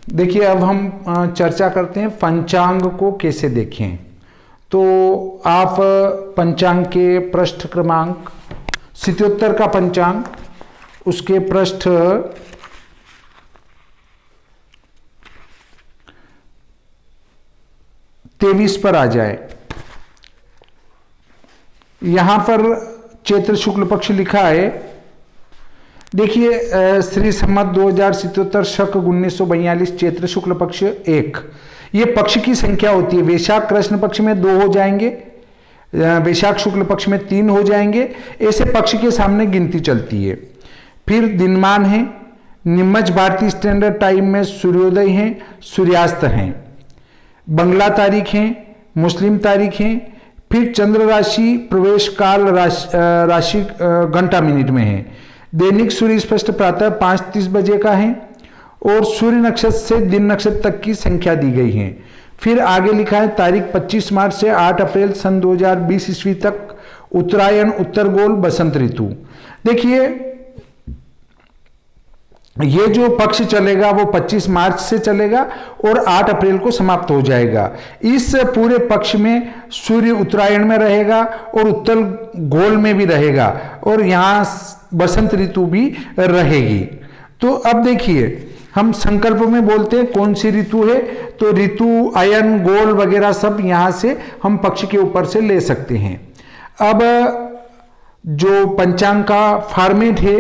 देखिए, अब हम चर्चा करते हैं पंचांग को कैसे देखें। तो आप पंचांग के पृष्ठ क्रमांक 77 का पंचांग, उसके पृष्ठ 23 पर आ जाए। यहां पर चैत्र शुक्ल पक्ष लिखा है। देखिए, श्री संमत 2077 शक 1942 चैत्र शुक्ल पक्ष 1, ये पक्ष की संख्या होती है। वैशाख कृष्ण पक्ष में 2 हो जाएंगे, वैशाख शुक्ल पक्ष में 3 हो जाएंगे, ऐसे पक्ष के सामने गिनती चलती है। फिर दिनमान है, निम्मच भारतीय स्टैंडर्ड टाइम में सूर्योदय है, सूर्यास्त हैं, बंगला तारीख है, मुस्लिम तारीख है। फिर चंद्र राशि प्रवेश काल राशि घंटा मिनट में है। दैनिक सूर्य स्पष्ट प्रातः 5:30 बजे का है और सूर्य नक्षत्र से दिन नक्षत्र तक की संख्या दी गई है। फिर आगे लिखा है तारीख 25 मार्च से 8 अप्रैल सन 2020 ईस्वी तक उत्तरायण, उत्तर गोल, बसंत ऋतु। देखिए, ये जो पक्ष चलेगा वो 25 मार्च से चलेगा और 8 अप्रैल को समाप्त हो जाएगा। इस पूरे पक्ष में सूर्य उत्तरायण में रहेगा और उत्तर गोल में भी रहेगा और यहाँ बसंत ऋतु भी रहेगी। तो अब देखिए, हम संकल्प में बोलते हैं कौन सी ऋतु है, तो ऋतु, अयन, गोल वगैरह सब यहाँ से हम पक्ष के ऊपर से ले सकते हैं। अब जो पंचांग का फॉर्मेट है,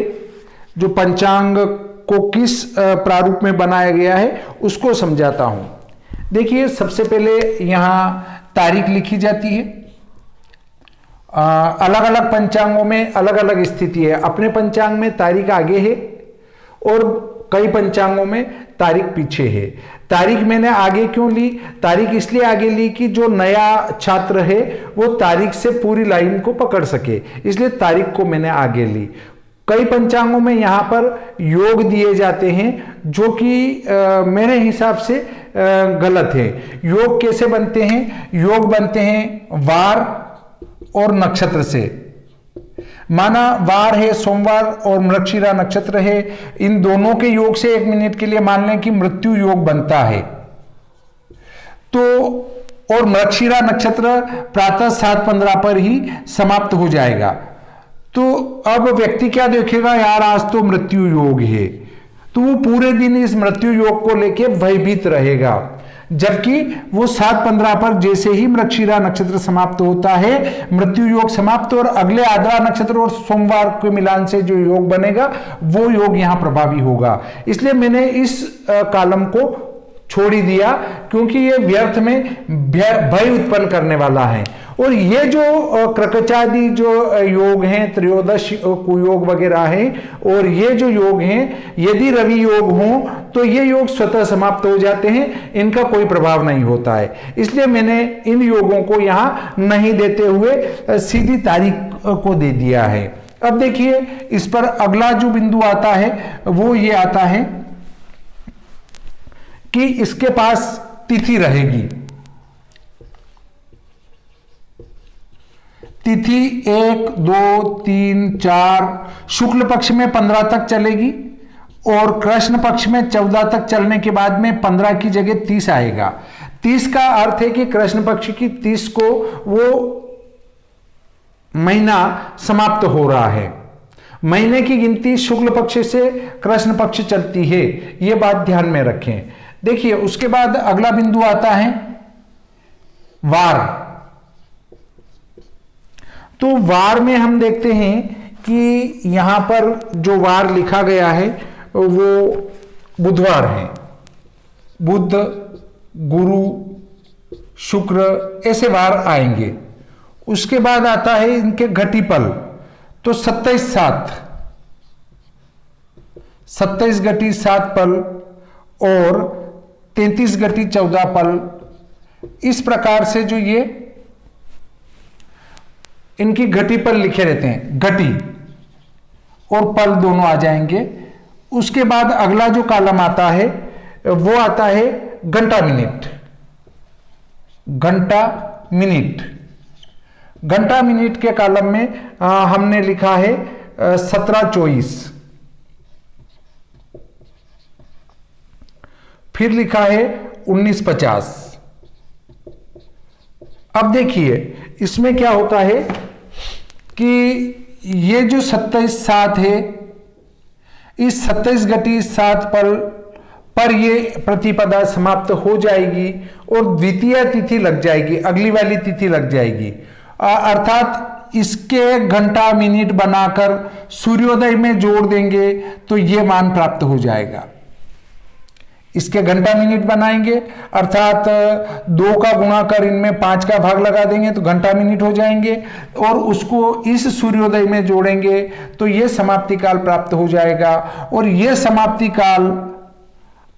जो पंचांग को किस प्रारूप में बनाया गया है उसको समझाता हूं। देखिए, सबसे पहले यहां तारीख लिखी जाती है। अलग अलग पंचांगों में अलग अलग स्थिति है। अपने पंचांग में तारीख आगे है और कई पंचांगों में तारीख पीछे है। तारीख मैंने आगे क्यों ली? तारीख इसलिए आगे ली कि जो नया छात्र है वो तारीख से पूरी लाइन को पकड़ सके, इसलिए तारीख को मैंने आगे ली। कई पंचांगों में यहाँ पर योग दिए जाते हैं जो कि मेरे हिसाब से गलत है। योग कैसे बनते हैं? योग बनते हैं वार और नक्षत्र से। माना वार है सोमवार और मृगशिरा नक्षत्र है, इन दोनों के योग से 1 मिनट के लिए मान लें कि मृत्यु योग बनता है। तो और मृगशिरा नक्षत्र प्रातः 7:15 पर ही समाप्त हो जाएगा। तो अब व्यक्ति क्या देखेगा, यार आज तो मृत्यु योग है, तो वो पूरे दिन इस मृत्यु योग को लेके भयभीत रहेगा। जबकि वो 7:15 पर जैसे ही मृगशिरा नक्षत्र समाप्त होता है, मृत्यु योग समाप्त और अगले आद्रा नक्षत्र और सोमवार के मिलान से जो योग बनेगा वो योग यहां प्रभावी होगा। इसलिए मैंने इस कॉलम को छोड़ ही दिया क्योंकि ये व्यर्थ में भय उत्पन्न करने वाला है। और ये जो क्रकचादि जो योग हैं, त्रयोदश कुयोग वगैरह हैं, और ये जो योग हैं, यदि रवि योग हों तो ये योग स्वतः समाप्त हो जाते हैं, इनका कोई प्रभाव नहीं होता है। इसलिए मैंने इन योगों को यहां नहीं देते हुए सीधी तारीख को दे दिया है। अब देखिए, इस पर अगला जो बिंदु आता है वो ये आता है कि इसके पास तिथि रहेगी। तिथि 1, 2, 3, 4 शुक्ल पक्ष में 15 तक चलेगी और कृष्ण पक्ष में 14 तक चलने के बाद में 15 की जगह 30 आएगा। 30 का अर्थ है कि कृष्ण पक्ष की 30 को वो महीना समाप्त हो रहा है। महीने की गिनती शुक्ल पक्ष से कृष्ण पक्ष चलती है, ये बात ध्यान में रखें। देखिए, उसके बाद अगला बिंदु आता है वार। तो वार में हम देखते हैं कि यहां पर जो वार लिखा गया है वो बुधवार है। बुध, गुरु, शुक्र ऐसे वार आएंगे। उसके बाद आता है इनके घटीपल। तो 27/7, 27 घटी 7 पल और 33 घटी 14 पल, इस प्रकार से जो ये इनकी घटी पल लिखे रहते हैं, घटी और पल दोनों आ जाएंगे। उसके बाद अगला जो कॉलम आता है वो आता है घंटा मिनट। घंटा मिनट, घंटा मिनट के कॉलम में हमने लिखा है 17-24। फिर लिखा है 1950। अब देखिए इसमें क्या होता है कि ये जो 27/7 है, इस 27/7 पर ये प्रतिपदा समाप्त हो जाएगी और द्वितीय तिथि लग जाएगी, अगली वाली तिथि लग जाएगी। अर्थात इसके घंटा मिनट बनाकर सूर्योदय में जोड़ देंगे तो ये मान प्राप्त हो जाएगा। इसके घंटा मिनट बनाएंगे, अर्थात 2 का गुणा कर इनमें 5 का भाग लगा देंगे तो घंटा मिनट हो जाएंगे, और उसको इस सूर्योदय में जोड़ेंगे तो ये समाप्ति काल प्राप्त हो जाएगा। और ये समाप्ति काल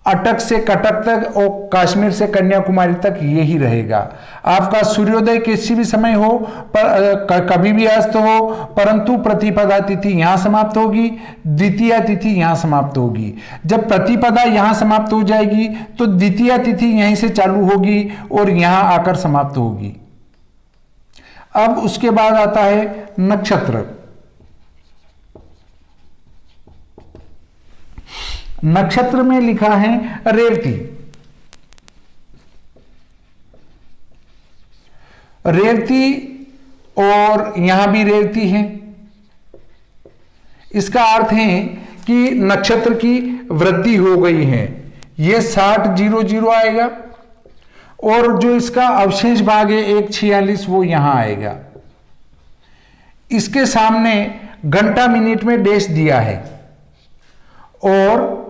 अटक से कटक तक और कश्मीर से कन्याकुमारी तक यही रहेगा। आपका सूर्योदय किसी भी समय हो, पर कभी भी अस्त हो, परंतु प्रतिपदा तिथि यहां समाप्त होगी, द्वितीय तिथि यहां समाप्त होगी। जब प्रतिपदा यहां समाप्त हो जाएगी तो द्वितीय तिथि यहीं से चालू होगी और यहां आकर समाप्त होगी। अब उसके बाद आता है नक्षत्र। नक्षत्र में लिखा है रेवती। रेवती और यहां भी रेवती है। इसका अर्थ है कि नक्षत्र की वृद्धि हो गई है। यह 6000 आएगा और जो इसका अवशेष भाग है 146 वो यहां आएगा। इसके सामने घंटा मिनट में डैश दिया है और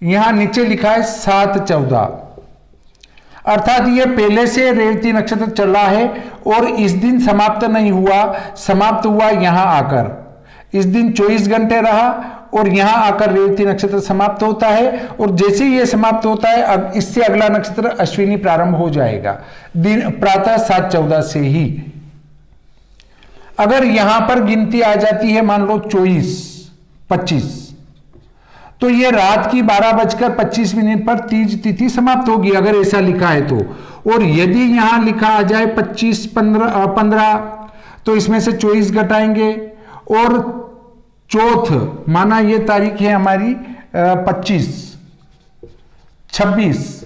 यहां नीचे लिखा है 7/14, अर्थात यह पहले से रेवती नक्षत्र चला है और इस दिन समाप्त नहीं हुआ, समाप्त हुआ यहां आकर। इस दिन 24 घंटे रहा और यहां आकर रेवती नक्षत्र समाप्त होता है, और जैसे ही यह समाप्त होता है इससे अगला नक्षत्र अश्विनी प्रारंभ हो जाएगा दिन प्रातः 7/14 से ही। अगर यहां पर गिनती आ जाती है मान लो 24-25, तो यह रात की 12:25 पर तीज तिथि समाप्त होगी, अगर ऐसा लिखा है तो। और यदि यहां लिखा आ जाए 25-15 तो इसमें से 24 घटाएंगे और चौथ माना यह तारीख है हमारी 25, 26,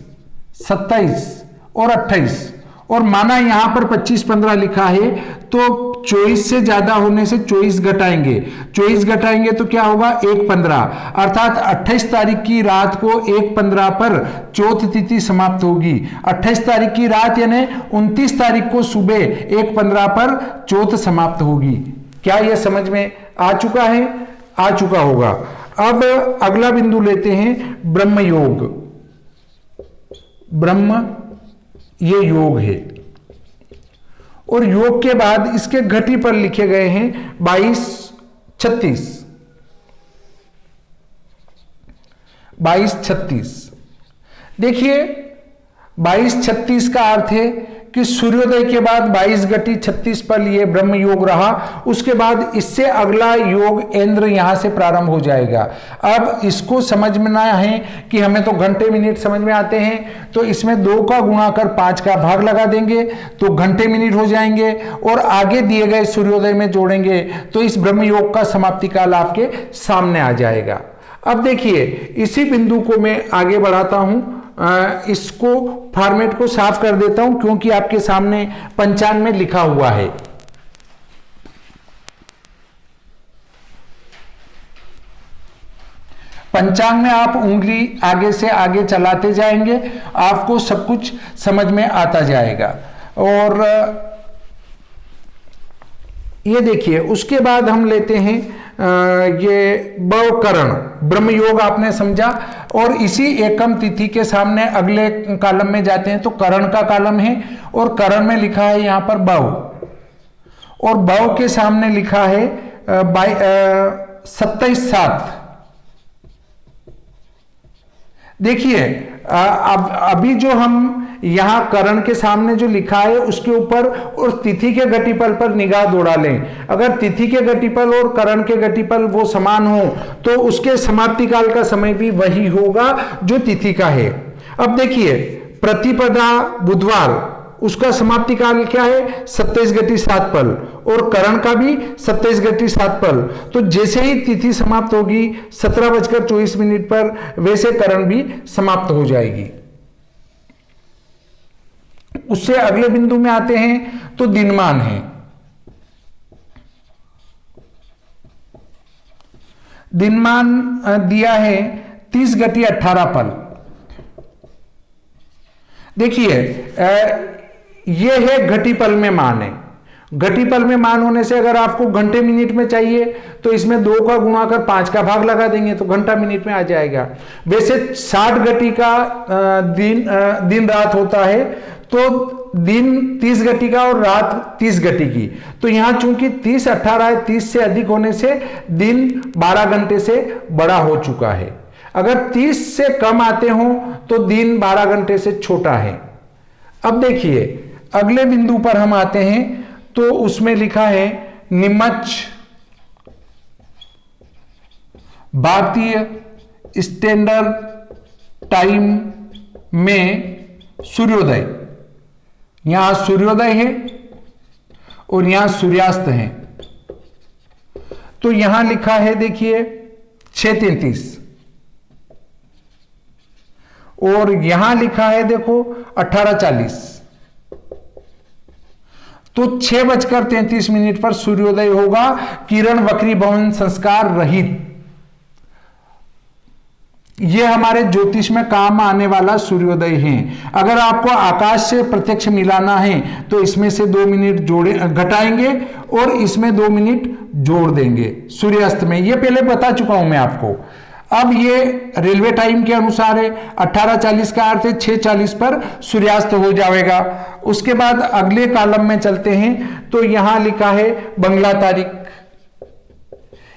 27 और 28, और माना यहां पर 25-15 लिखा है तो 24 से ज्यादा होने से 24 घटाएंगे। 24 घटाएंगे तो क्या होगा 1/15, अर्थात 28 तारीख की रात को 1/15 पर चौथ तिथि समाप्त होगी। 28 तारीख की रात यानी 29 तारीख को सुबह 1/15 पर चौथ समाप्त होगी। क्या यह समझ में आ चुका है? आ चुका होगा। अब अगला बिंदु लेते हैं ब्रह्म योग। ब्रह्म ये योग है, और योग के बाद इसके घटी पर लिखे गए हैं 22-36। 22-36 देखिए, 22-36 का अर्थ है कि सूर्योदय के बाद 22-36 पर ये ब्रह्म योग रहा। उसके बाद इससे अगला योग इंद्र यहां से प्रारंभ हो जाएगा। अब इसको समझना है कि हमें तो घंटे मिनट समझ में आते हैं, तो इसमें 2 का गुणा कर 5 का भाग लगा देंगे तो घंटे मिनट हो जाएंगे, और आगे दिए गए सूर्योदय में जोड़ेंगे तो इस ब्रह्म योग का समाप्ति काल आपके सामने आ जाएगा। अब देखिए, इसी बिंदु को मैं आगे बढ़ाता हूं, इसको फॉर्मेट को साफ कर देता हूं क्योंकि आपके सामने पंचांग में लिखा हुआ है। पंचांग में आप उंगली आगे से आगे चलाते जाएंगे, आपको सब कुछ समझ में आता जाएगा। और ये देखिए, उसके बाद हम लेते हैं ये बवकरण। ब्रह्म योग आपने समझा, और इसी एकम तिथि के सामने अगले कॉलम में जाते हैं तो करण का कॉलम है, और करण में लिखा है यहां पर बव, और बव के सामने लिखा है 27/7। देखिए, अब अभी जो हम यहां करण के सामने जो लिखा है उसके ऊपर और तिथि के घटिपल पर निगाह दौड़ा लें। अगर तिथि के घटिपल और करण के घटिपल वो समान हो तो उसके समाप्ति काल का समय भी वही होगा जो तिथि का है। अब देखिए, प्रतिपदा बुधवार उसका समाप्ति काल क्या है? 27 पल, और करण का भी 27 पल। तो जैसे ही तिथि समाप्त होगी 17:24 पर, वैसे करण भी समाप्त हो जाएगी। उससे अगले बिंदु में आते हैं तो दिनमान है। दिनमान दिया है 30/18 पल। देखिए यह है घटीपल में मान है। घटीपल में मान होने से अगर आपको घंटे मिनट में चाहिए तो इसमें 2 का गुणा कर 5 का भाग लगा देंगे तो घंटा मिनट में आ जाएगा। वैसे 60 घटी का दिन रात होता है, तो दिन 30 घटी का और रात 30 घटी की। तो यहां चूंकि 30/18 है, 30 से अधिक होने से दिन 12 घंटे से बड़ा हो चुका है। अगर 30 से कम आते हो तो दिन 12 घंटे से छोटा है। अब देखिए अगले बिंदु पर हम आते हैं तो उसमें लिखा है नीमच भारतीय स्टैंडर्ड टाइम में सूर्योदय। यहां सूर्योदय है और यहां सूर्यास्त है। तो यहां लिखा है देखिए 6:33 और यहां लिखा है देखो 18:40। तो 6:33 पर सूर्योदय होगा, किरण वक्री भवन संस्कार रहित। यह हमारे ज्योतिष में काम आने वाला सूर्योदय है। अगर आपको आकाश से प्रत्यक्ष मिलाना है तो इसमें से 2 मिनट जोड़े घटाएंगे और इसमें 2 मिनट जोड़ देंगे सूर्यास्त में। यह पहले बता चुका हूं मैं आपको। अब ये रेलवे टाइम के अनुसार है, 18:40 का अर्थ है 6:40 पर सूर्यास्त हो जाएगा। उसके बाद अगले कॉलम में चलते हैं तो यहां लिखा है बंगला तारीख।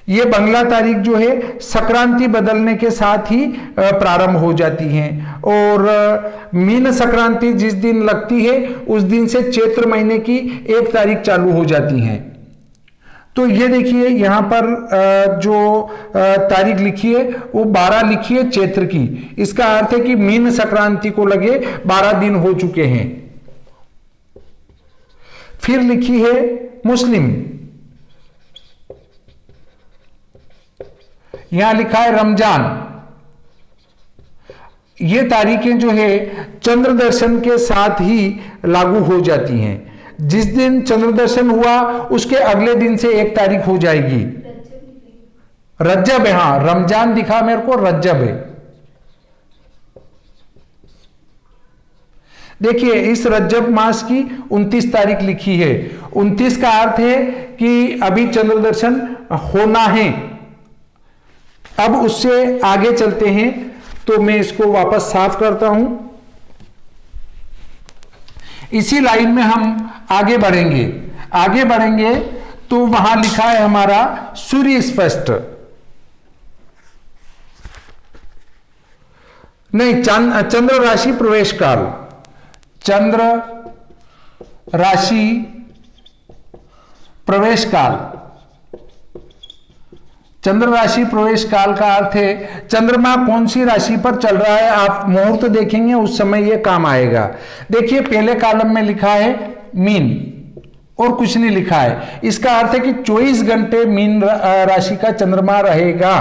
ये बंगला तारीख जो है संक्रांति बदलने के साथ ही प्रारंभ हो जाती है, और मीन संक्रांति जिस दिन लगती है उस दिन से चैत्र महीने की 1 तारीख चालू हो जाती है। तो ये देखिए यहां पर जो तारीख लिखी है वो 12 लिखी है चैत्र की। इसका अर्थ है कि मीन संक्रांति को लगे 12 दिन हो चुके हैं। फिर लिखी है मुस्लिम, यहां लिखा है रमजान। ये तारीखें जो है चंद्र दर्शन के साथ ही लागू हो जाती हैं। जिस दिन चंद्र दर्शन हुआ उसके अगले दिन से 1 तारीख हो जाएगी। रज्जब है, हाँ रमजान दिखा मेरे को, रज्जब है। देखिए इस रज्जब मास की 29 तारीख लिखी है। 29 का अर्थ है कि अभी चंद्र दर्शन होना है। अब उससे आगे चलते हैं तो मैं इसको वापस साफ करता हूं। इसी लाइन में हम आगे बढ़ेंगे तो वहां लिखा है हमारा सूर्य स्पष्ट, नहीं चंद्र राशि प्रवेश काल। चंद्र राशि प्रवेश काल, चंद्र राशि प्रवेश काल का अर्थ है चंद्रमा कौन सी राशि पर चल रहा है। आप मुहूर्त देखेंगे उस समय यह काम आएगा। देखिए पहले कॉलम में लिखा है मीन और कुछ नहीं लिखा है। इसका अर्थ है कि 24 घंटे मीन राशि का चंद्रमा रहेगा।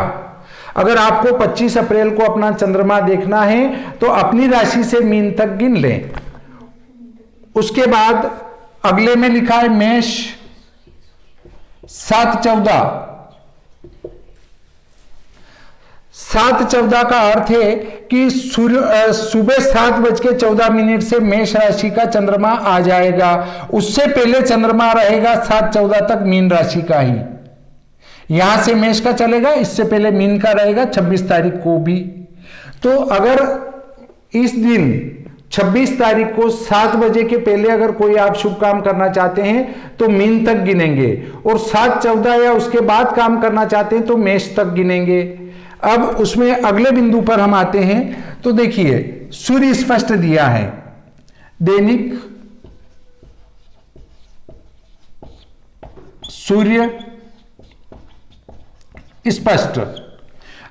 अगर आपको 25 अप्रैल को अपना चंद्रमा देखना है तो अपनी राशि से मीन तक गिन लें। उसके बाद अगले में लिखा है मेष 7/14। 7/14 का अर्थ है कि सुबह 7:14 से मेष राशि का चंद्रमा आ जाएगा। उससे पहले चंद्रमा रहेगा 7/14 तक मीन राशि का ही। यहां से मेष का चलेगा, इससे पहले मीन का रहेगा 26 तारीख को भी। तो अगर इस दिन 26 तारीख को 7 बजे के पहले अगर कोई आप शुभ काम करना चाहते हैं तो मीन तक गिनेंगे, और 7/14 या उसके बाद काम करना चाहते हैं तो मेष तक गिनेंगे। अब उसमें अगले बिंदु पर हम आते हैं तो देखिए सूर्य स्पष्ट दिया है। दैनिक सूर्य स्पष्ट,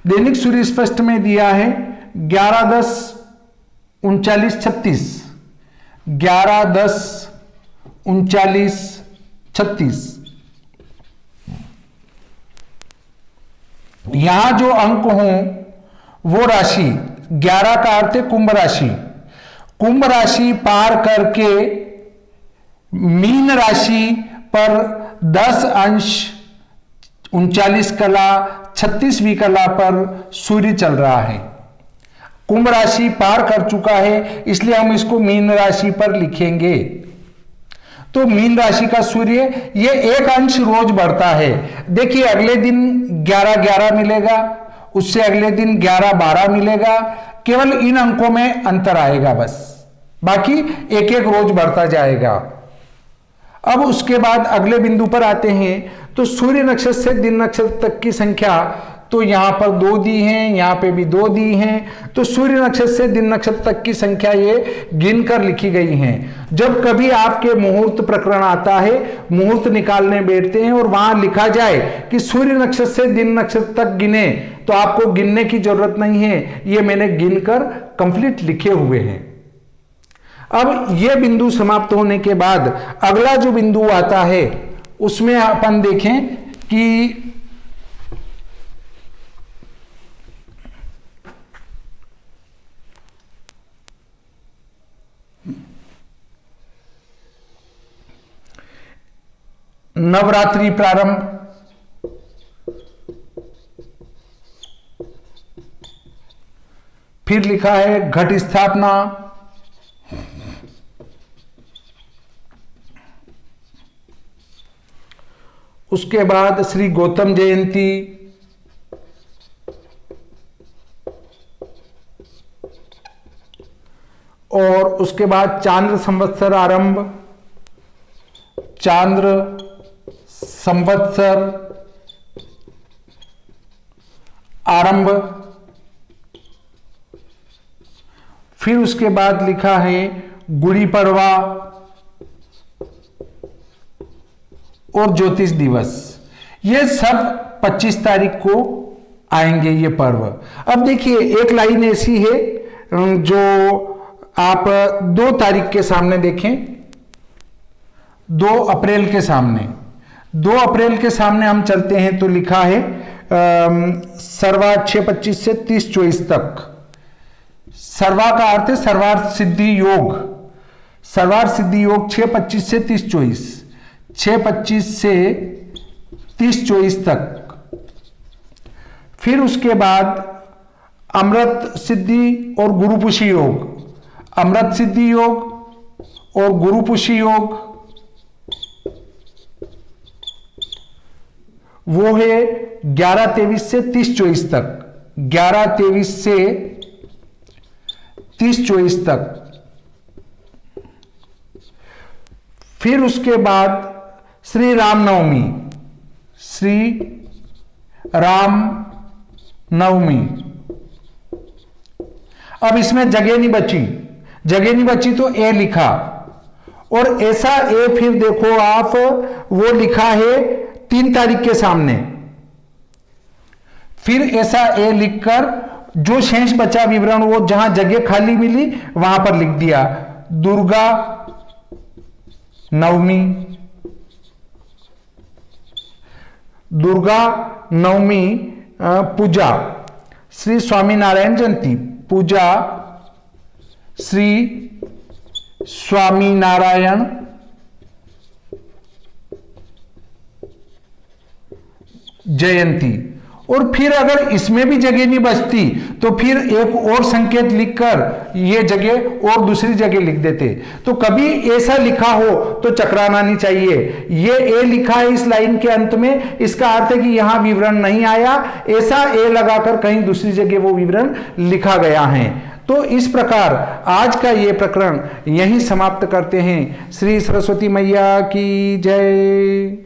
दैनिक सूर्य स्पष्ट में दिया है 11/10/3936। 11, 10, 39, 36। यहां जो अंक हों वो राशि 11 का अर्थ है कुंभ राशि। कुंभ राशि पार करके मीन राशि पर 10 अंश 39 कला 36वीं कला पर सूर्य चल रहा है। कुंभ राशि पार कर चुका है, इसलिए हम इसको मीन राशि पर लिखेंगे। तो मीन राशि का सूर्य ये 1 अंश रोज बढ़ता है। देखिए अगले दिन 11-11 मिलेगा, उससे अगले दिन 11-12 मिलेगा, केवल इन अंकों में अंतर आएगा बस, बाकी एक एक रोज बढ़ता जाएगा। अब उसके बाद अगले बिंदु पर आते हैं तो सूर्य नक्षत्र से दिन नक्षत्र तक की संख्या, तो यहां पर 2 दी हैं, यहां पे भी 2 दी हैं। तो सूर्य नक्षत्र से दिन नक्षत्र तक की संख्या ये गिनकर लिखी गई हैं। जब कभी आपके मुहूर्त प्रकरण आता है, मुहूर्त निकालने बैठते हैं और वहां लिखा जाए कि सूर्य नक्षत्र से दिन नक्षत्र तक गिने, तो आपको गिनने की जरूरत नहीं है, ये मैंने गिनकर कंप्लीट लिखे हुए हैं। अब ये बिंदु समाप्त होने के बाद अगला जो बिंदु आता है उसमें अपन देखें कि नवरात्रि प्रारंभ, फिर लिखा है घट स्थापना, उसके बाद श्री गौतम जयंती, और उसके बाद चांद्र संवत्सर आरंभ, चांद्र संवत्सर आरंभ, फिर उसके बाद लिखा है गुड़ी पड़वा और ज्योतिष दिवस। ये सब 25 तारीख को आएंगे ये पर्व। अब देखिए एक लाइन ऐसी है जो आप 2 तारीख के सामने देखें, 2 अप्रैल के सामने, 2 अप्रैल के सामने हम चलते हैं तो लिखा है सर्वा 6-25 से 30-24 तक। सर्वा का अर्थ है सर्वार्थ सिद्धि योग, सर्वार्थ सिद्धि योग 6-25 से 30-24, 6-25 से 30-24 तक। फिर उसके बाद अमृत सिद्धि और गुरुपुषी योग, अमृत सिद्धि योग और गुरुपुषी योग वो है 11-23 से 30-24 तक, 11-23 से 30-24 तक। फिर उसके बाद श्री रामनवमी, श्री राम नवमी। अब इसमें जगह नहीं बची, जगह नहीं बची तो ए लिखा, और ऐसा ए फिर देखो आप वो लिखा है 3 तारीख के सामने, फिर ऐसा ए लिखकर जो शेष बचा विवरण वो जहां जगह खाली मिली वहां पर लिख दिया दुर्गा नवमी, दुर्गा नवमी पूजा, श्री स्वामीनारायण जयंती पूजा, श्री स्वामीनारायण जयंती। और फिर अगर इसमें भी जगह नहीं बचती तो फिर एक और संकेत लिखकर ये जगह और दूसरी जगह लिख देते। तो कभी ऐसा लिखा हो तो चकराना नहीं चाहिए। ये ए लिखा है इस लाइन के अंत में, इसका अर्थ है कि यहां विवरण नहीं आया, ऐसा ए लगाकर कहीं दूसरी जगह वो विवरण लिखा गया है। तो इस प्रकार आज का ये प्रकरण यहीं समाप्त करते हैं। श्री सरस्वती मैया की जय।